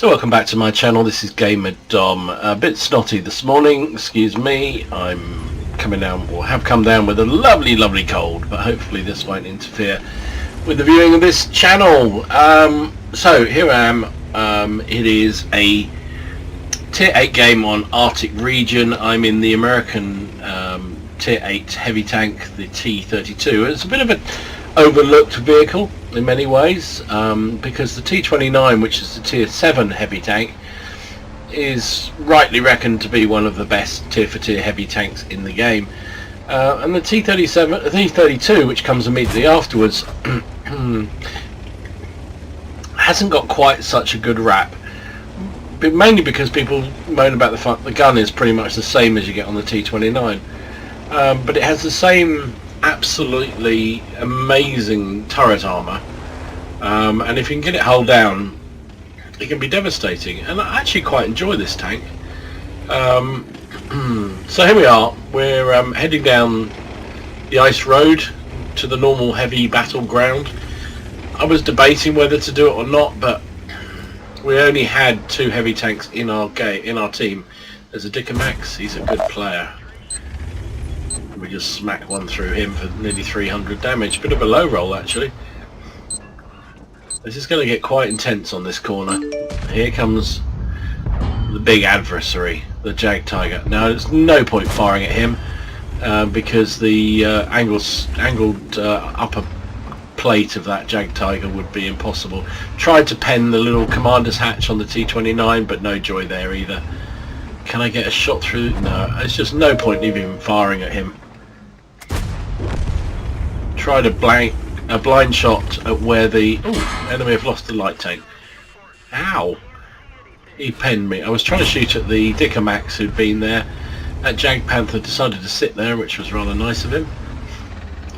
So welcome back to my channel. This is Gamer Dom. A bit snotty this morning, excuse me. I'm coming down, or have come down with a lovely cold, but hopefully this won't interfere with the viewing of this channel. So here I am. It is a tier 8 game on Arctic region. I'm in the American tier 8 heavy tank, the T32. It's a bit of an overlooked vehicle in many ways, because the T29, which is the tier 7 heavy tank, is rightly reckoned to be one of the best tier for tier heavy tanks in the game, and the T32, which comes immediately afterwards, hasn't got quite such a good rap, but mainly because people moan about the fact the gun is pretty much the same as you get on the T29, but it has the same absolutely amazing turret armor, and if you can get it hull down, it can be devastating, and I actually quite enjoy this tank. So here we are, we're heading down the ice road to the normal heavy battleground. I was debating whether to do it or not, but we only had 2 heavy tanks in our team. There's a Dicker Max, he's a good player. We just smack one through him for nearly 300 damage. Bit of a low roll actually. This is going to get quite intense on this corner. Here comes the big adversary, the Jag Tiger. Now there's no point firing at him because the angled upper plate of that Jag Tiger would be impossible. Tried to pen the little commander's hatch on the T29, but no joy there either. Can I get a shot through? No, it's just no point even firing at him. Tried a blind shot at where the enemy have lost the light tank. Ow! He penned me. I was trying to shoot at the Dicker Max who'd been there. That Jag Panther decided to sit there, which was rather nice of him.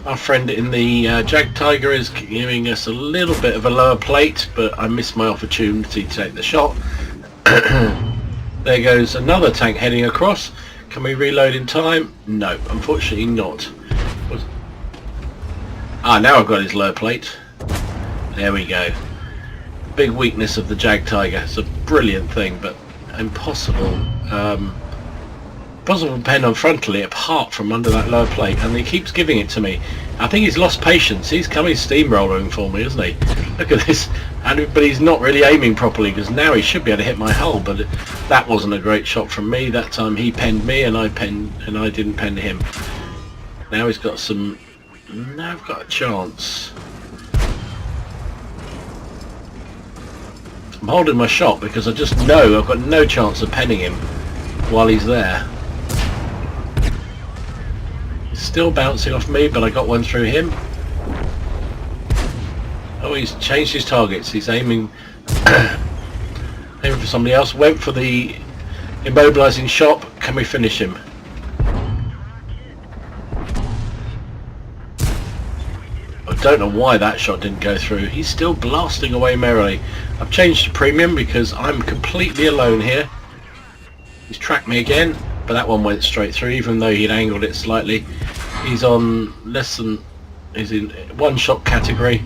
Our friend in the Jag Tiger is giving us a little bit of a lower plate, but I missed my opportunity to take the shot. There goes another tank heading across. Can we reload in time? No, unfortunately not. Now I've got his low plate. There we go. Big weakness of the Jag Tiger. It's a brilliant thing, but impossible. Possible to pen on frontally apart from under that lower plate, and he keeps giving it to me. I think he's lost patience. He's coming steamrolling for me, isn't he? Look at this. But he's not really aiming properly, because now he should be able to hit my hull, but that wasn't a great shot from me. That time he penned me and I didn't pen him. Now he's got some... Now I've got a chance. I'm holding my shot because I just know I've got no chance of penning him while he's there. He's still bouncing off me, but I got one through him. Oh, he's changed his targets. He's aiming for somebody else. Went for the immobilizing shot. Can we finish him? I don't know why that shot didn't go through. He's still blasting away merrily. I've changed to premium because I'm completely alone here. He's tracked me again, but that one went straight through, even though he'd angled it slightly. He's on less than... He's in one shot category.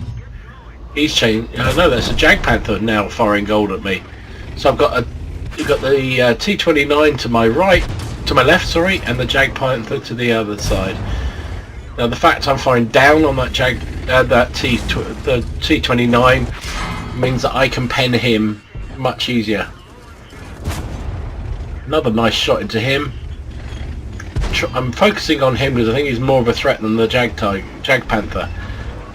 He's changed. No, that's a Jag Panther now firing gold at me. So I've got the T29 to my right, to my left, sorry, and the Jag Panther to the other side. Now the fact I'm firing down on that the T29 means that I can pen him much easier. Another nice shot into him. I'm focusing on him because I think he's more of a threat than the Jag Panther.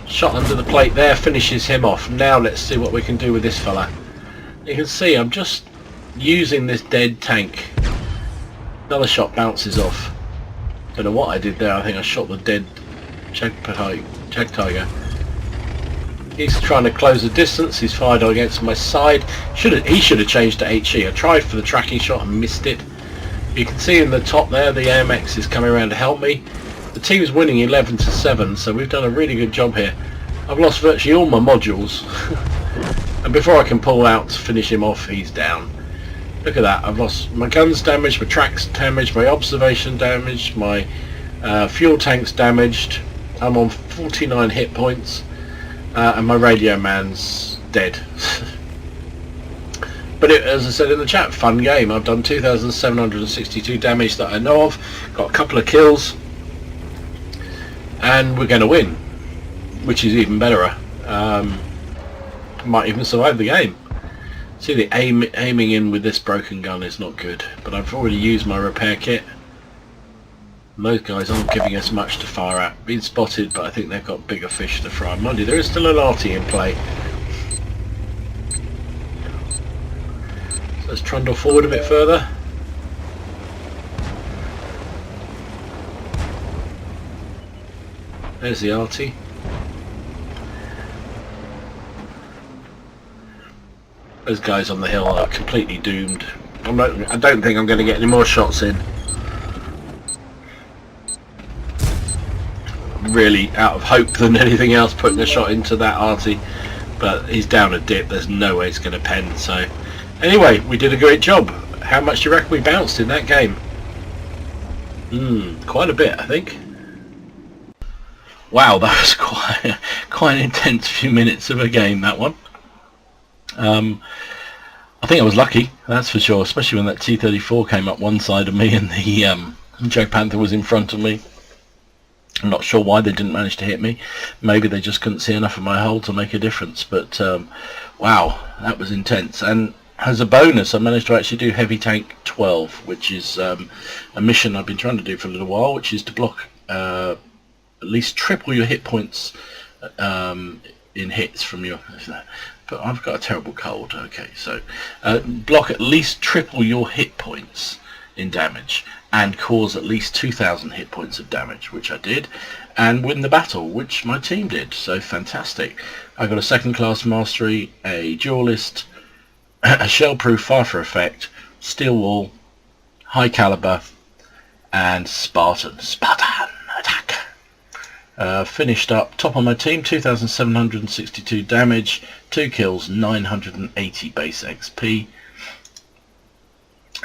Shot under the plate there, finishes him off. Now let's see what we can do with this fella. You can see I'm just using this dead tank. Another shot bounces off. Don't know what I did there. I think I shot the dead Jag Tiger. He's trying to close the distance. He's fired against my side. He should have changed to HE. I tried for the tracking shot and missed it. You can see in the top there the AMX is coming around to help me. The team's winning 11-7, so we've done a really good job here. I've lost virtually all my modules, and before I can pull out to finish him off, he's down. Look at that. I've lost my guns damaged, my tracks damaged, my observation damaged, my fuel tanks damaged. I'm on 49 hit points, and my radio man's dead. But as I said in the chat, fun game. I've done 2,762 damage that I know of, got a couple of kills, and we're going to win, which is even better. Might even survive the game. See, the aiming in with this broken gun is not good, but I've already used my repair kit. And those guys aren't giving us much to fire at. Been spotted, but I think they've got bigger fish to fry. Mind you, there is still an arty in play. So let's trundle forward a bit further. There's the arty. Those guys on the hill are completely doomed. I don't think I'm going to get any more shots in. Really out of hope than anything else putting a shot into that arty, but he's down a dip. There's no way he's going to pen. So anyway, we did a great job. How much do you reckon we bounced in that game? Quite a bit, I think. Wow, that was quite an intense few minutes of a game, that one. I think I was lucky, that's for sure, especially when that T34 came up one side of me and the Jag Panther was in front of me. I'm not sure why they didn't manage to hit me. Maybe they just couldn't see enough of my hull to make a difference, but wow, that was intense. And as a bonus, I managed to actually do Heavy Tank 12, which is a mission I've been trying to do for a little while, which is to block at least triple your hit points in hits from your... But I've got a terrible cold. Okay, so block at least triple your hit points in damage and cause at least 2,000 hit points of damage, which I did, and win the battle, which my team did. So fantastic. I got a second class mastery, a duelist, a shell-proof fire effect, steel wall, high caliber, and Spartan attack. Finished up top of my team, 2,762 damage, 2 kills, 980 base XP,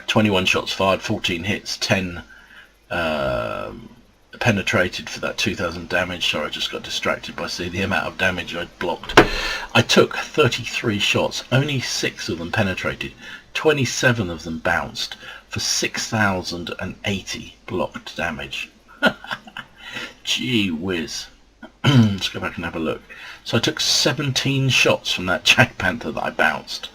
21 shots fired, 14 hits, 10 penetrated for that 2,000 damage. Sorry, I just got distracted by seeing the amount of damage I'd blocked. I took 33 shots, only 6 of them penetrated, 27 of them bounced for 6,080 blocked damage. Gee whiz. Let's go back and have a look. So I took 17 shots from that Jag Panther that I bounced.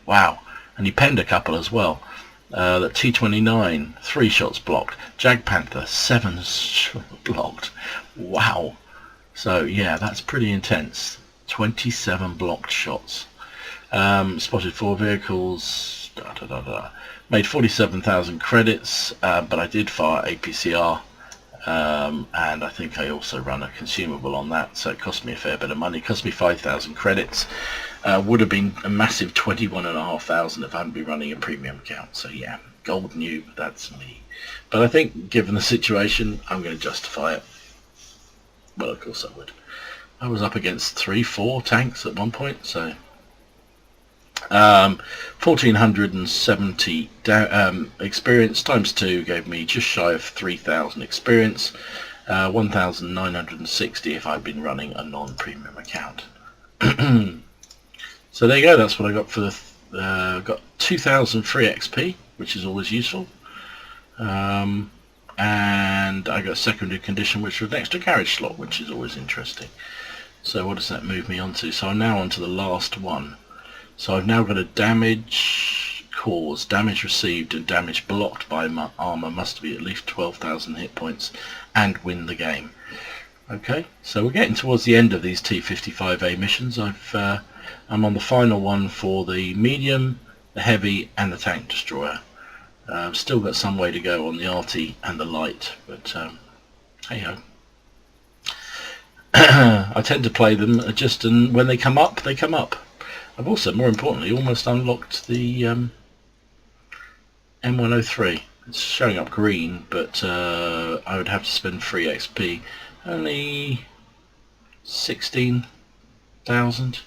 Wow. And he penned a couple as well. That T29, 3 shots blocked. Jag Panther, 7 blocked. Wow. So yeah, that's pretty intense. 27 blocked shots. Spotted 4 vehicles. Made 47,000 credits, but I did fire APCR. And I think I also run a consumable on that, so it cost me a fair bit of money. It cost me 5,000 credits. Would have been a massive 21,500 if I hadn't been running a premium account. So yeah, gold noob, that's me. But I think given the situation, I'm going to justify it. Well, of course I would. I was up against 3-4 tanks at one point, so 1,470 experience times 2 gave me just shy of 3,000 experience, 1,960 if I'd been running a non-premium account. So there you go, that's what I got for the got 2,000 free XP, which is always useful, and I got a secondary condition which was an extra carriage slot, which is always interesting. So what does that move me on to? So I'm now on to the last one. So I've now got a damage caused, damage received and damage blocked by my armor must be at least 12,000 hit points and win the game. Okay, so we're getting towards the end of these T55A missions. I'm on the final one for the medium, the heavy and the tank destroyer. I've still got some way to go on the RT and the light, but hey ho. I tend to play them just, and when they come up, they come up. I've also, more importantly, almost unlocked the M103. It's showing up green, but I would have to spend free XP. Only 16,000.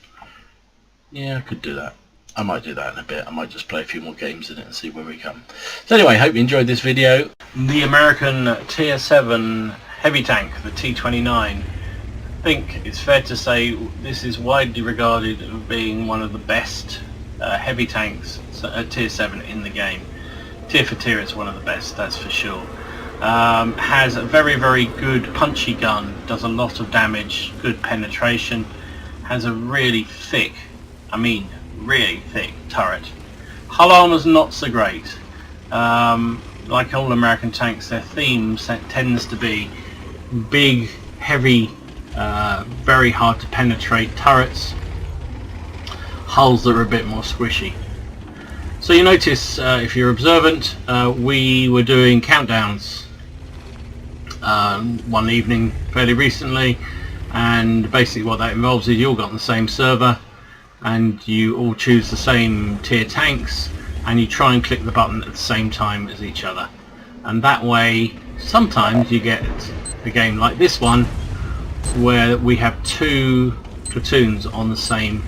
Yeah, I could do that. I might do that in a bit. I might just play a few more games in it and see where we come. So anyway, hope you enjoyed this video. The American Tier 7 heavy tank, the T29. I think it's fair to say this is widely regarded as being one of the best heavy tanks at tier 7 in the game. Tier for tier, it's one of the best, that's for sure. Has a very, very good punchy gun, does a lot of damage, good penetration, has a really thick, I mean really thick turret. Hull armor's not so great. Like all American tanks, their theme tends to be big, heavy, very hard to penetrate turrets, hulls that are a bit more squishy. So you notice, if you're observant, we were doing countdowns one evening fairly recently, and basically what that involves is you all got on the same server and you all choose the same tier tanks and you try and click the button at the same time as each other, and that way sometimes you get a game like this one where we have 2 platoons on the same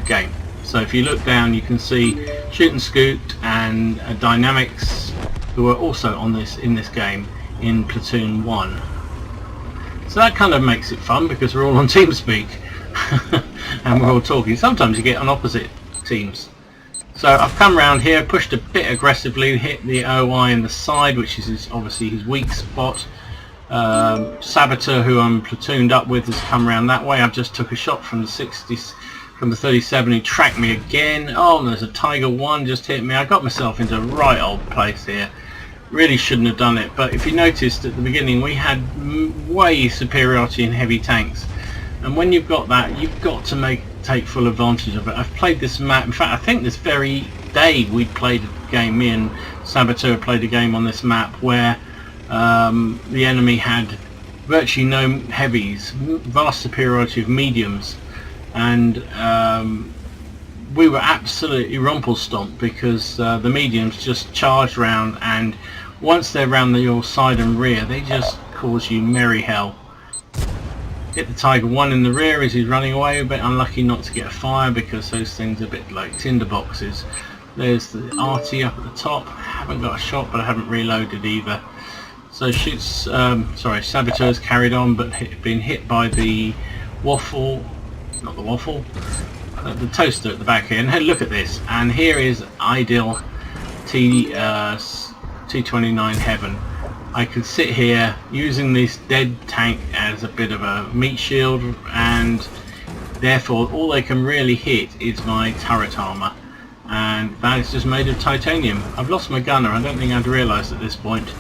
game. So if you look down, you can see Shoot and Scoot and Dynamics, who are also on in this game in platoon 1. So that kind of makes it fun because we're all on TeamSpeak and we're all talking. Sometimes you get on opposite teams. So I've come around here, pushed a bit aggressively, hit the OI in the side, which is obviously his weak spot. Saboteur, who I'm platooned up with, has come around that way. I've just took a shot from the 60s. From the 37, he tracked me again. Oh, and there's a Tiger 1 just hit me. I got myself into a right old place here. Really shouldn't have done it, but if you noticed at the beginning, we had way superiority in heavy tanks, and when you've got that, you've got to take full advantage of it. I've played this map, in fact I think this very day we'd played a game, me and Saboteur played a game on this map where the enemy had virtually no heavies, vast superiority of mediums, and we were absolutely rumple-stomped because the mediums just charged round, and once they're round your side and rear, they just cause you merry hell. Hit the Tiger 1 in the rear as he's running away, a bit unlucky not to get a fire because those things are a bit like tinder boxes. There's the RT up at the top, haven't got a shot but I haven't reloaded either. So Saboteur's carried on but been hit by the waffle, not the waffle, the toaster at the back here. And hey, look at this, and here is ideal T29 heaven. I can sit here using this dead tank as a bit of a meat shield, and therefore all they can really hit is my turret armor, and that is just made of titanium. I've lost my gunner. I don't think I'd realised at this point,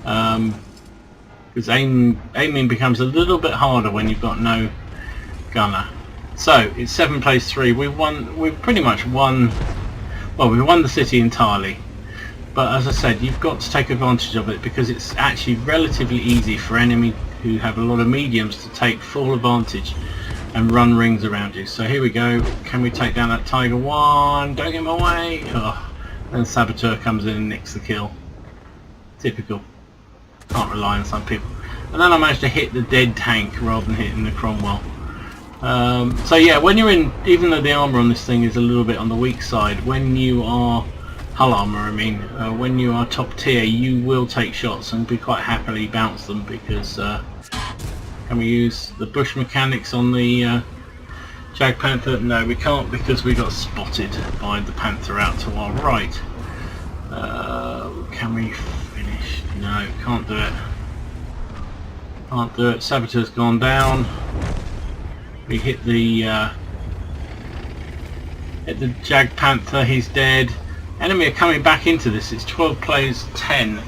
because aiming becomes a little bit harder when you've got no gunner. So it's 7 plays 3. We've pretty much won. Well, we won the city entirely. But as I said, you've got to take advantage of it because it's actually relatively easy for enemy who have a lot of mediums to take full advantage and run rings around you. So here we go. Can we take down that Tiger 1? Don't get in my way. Oh. Then Saboteur comes in and nicks the kill. Typical. Can't rely on some people. And then I managed to hit the dead tank rather than hitting the Cromwell. So yeah, when you're in, even though the armour on this thing is a little bit on the weak side, when you are hull armour, I mean, when you are top tier, you will take shots and be quite happily bounce them because can we use the bush mechanics on the Jag Panther? No, we can't because we got spotted by the Panther out to our right. Can we finish? No, can't do it. Can't do it. Saboteur's gone down. We hit the Jag Panther, he's dead. Enemy are coming back into this. It's 12 plays 10.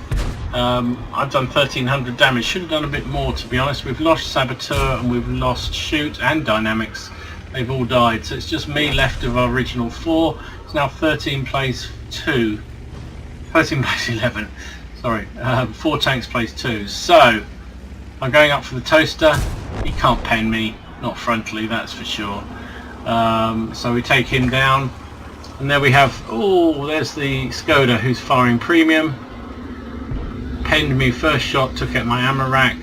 I've done 1300 damage. Should have done a bit more, to be honest. We've lost Saboteur and we've lost Shoot and Dynamics. They've all died. So it's just me left of our original 4. It's now 13 plays 2. 13 plays 11. Sorry. 4 tanks plays 2. So I'm going up for the toaster. He can't pen me. Not frontally, that's for sure. So we take him down. And there we have, oh, there's the Skoda who's firing premium. Penned me first shot, took out my ammo rack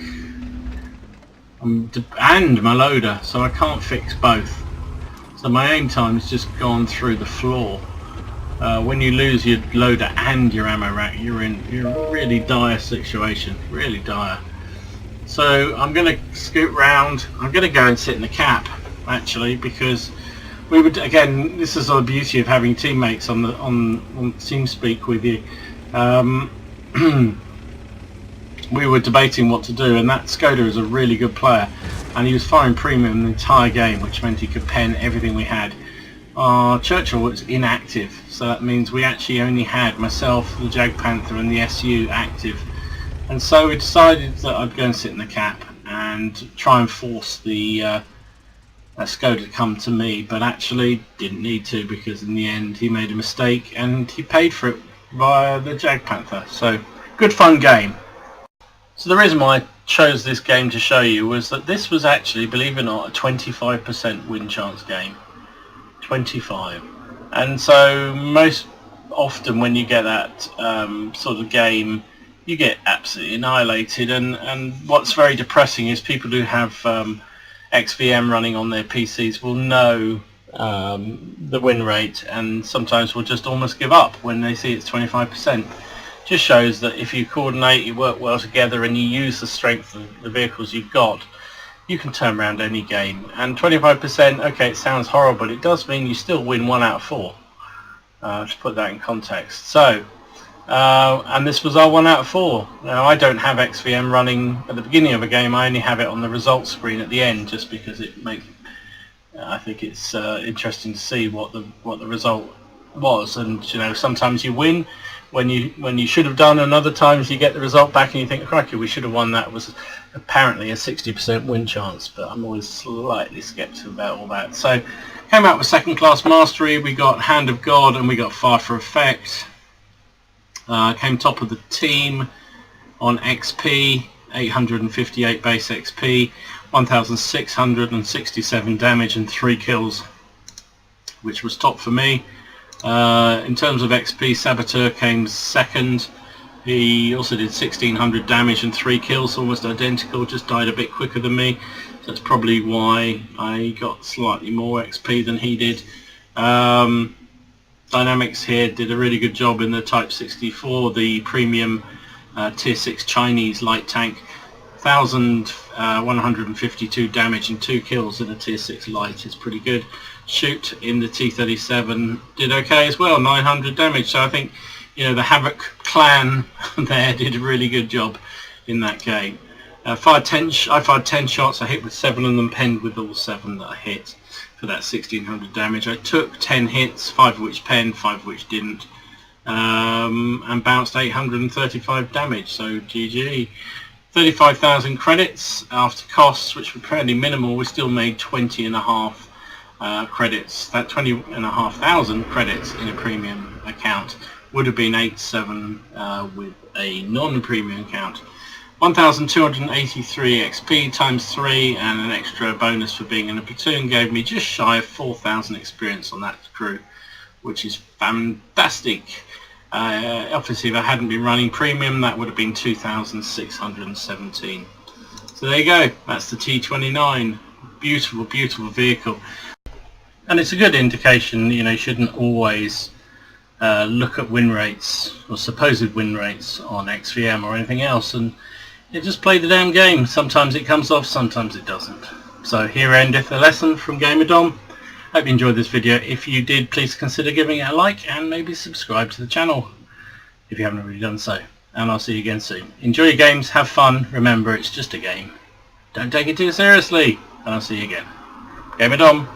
and my loader, so I can't fix both. So my aim time has just gone through the floor. When you lose your loader and your ammo rack, you're in a really dire situation, really dire. So I'm going to scoot round. I'm going to go and sit in the cap, actually, because we would, again, this is the beauty of having teammates on TeamSpeak with you. We were debating what to do, and that Skoda is a really good player, and he was firing premium the entire game, which meant he could pen everything we had. Churchill was inactive, so that means we actually only had myself, the Jag Panther and the SU active, and so we decided that I'd go and sit in the cap and try and force the Skoda to come to me, but actually didn't need to, because in the end he made a mistake and he paid for it via the Jag Panther. So good fun game. So the reason why I chose this game to show you was that this was actually, believe it or not, a 25% win chance game. 25. And so most often when you get that sort of game, you get absolutely annihilated, and what's very depressing is people who have XVM running on their PCs will know the win rate, and sometimes will just almost give up when they see it's 25%. Just shows that if you coordinate, you work well together, and you use the strength of the vehicles you've got, you can turn around any game. And 25%, okay, it sounds horrible, it does mean you still win 1 out of 4. To put that in context. So, and this was our 1 out of 4. Now, I don't have XVM running at the beginning of a game. I only have it on the results screen at the end, just because it makes. I think it's interesting to see what the result was, and you know, sometimes you win when you should have done, and other times you get the result back and you think, crikey, we should have won. That was apparently a 60% win chance, but I'm always slightly sceptical about all that. So, came out with second class mastery. We got Hand of God and we got Fire for Effect. Came top of the team on XP, 858 base XP, 1,667 damage and 3 kills, which was top for me. In terms of XP, Saboteur came second. He also did 1,600 damage and 3 kills, almost identical, just died a bit quicker than me. So that's probably why I got slightly more XP than he did. Dynamics here did a really good job in the Type 64, the premium Tier 6 Chinese light tank. 1,152 damage and 2 kills in a Tier 6 light is pretty good. Shoot in the T37 did okay as well, 900 damage. So I think, you know, the Havoc clan there did a really good job in that game. I fired 10 shots. I hit with 7 of them, penned with all 7 that I hit for that 1,600 damage. I took 10 hits, 5 of which penned, 5 of which didn't, and bounced 835 damage. So GG. 35,000 credits after costs, which were fairly minimal. We still made 20.5 credits. That 20,500 credits in a premium account would have been 8,700 with a non-premium account. 1,283 XP times 3 and an extra bonus for being in a platoon gave me just shy of 4,000 experience on that crew, which is fantastic. Obviously, if I hadn't been running premium, that would have been 2,617. So there you go. That's the T29. Beautiful, beautiful vehicle. And it's a good indication, you know, you shouldn't always look at win rates or supposed win rates on XVM or anything else, and you just play the damn game. Sometimes it comes off, sometimes it doesn't. So here endeth the lesson from GamerDom. Hope you enjoyed this video. If you did, please consider giving it a like and maybe subscribe to the channel if you haven't already done so. And I'll see you again soon. Enjoy your games, have fun. Remember, it's just a game. Don't take it too seriously. And I'll see you again. GamerDom.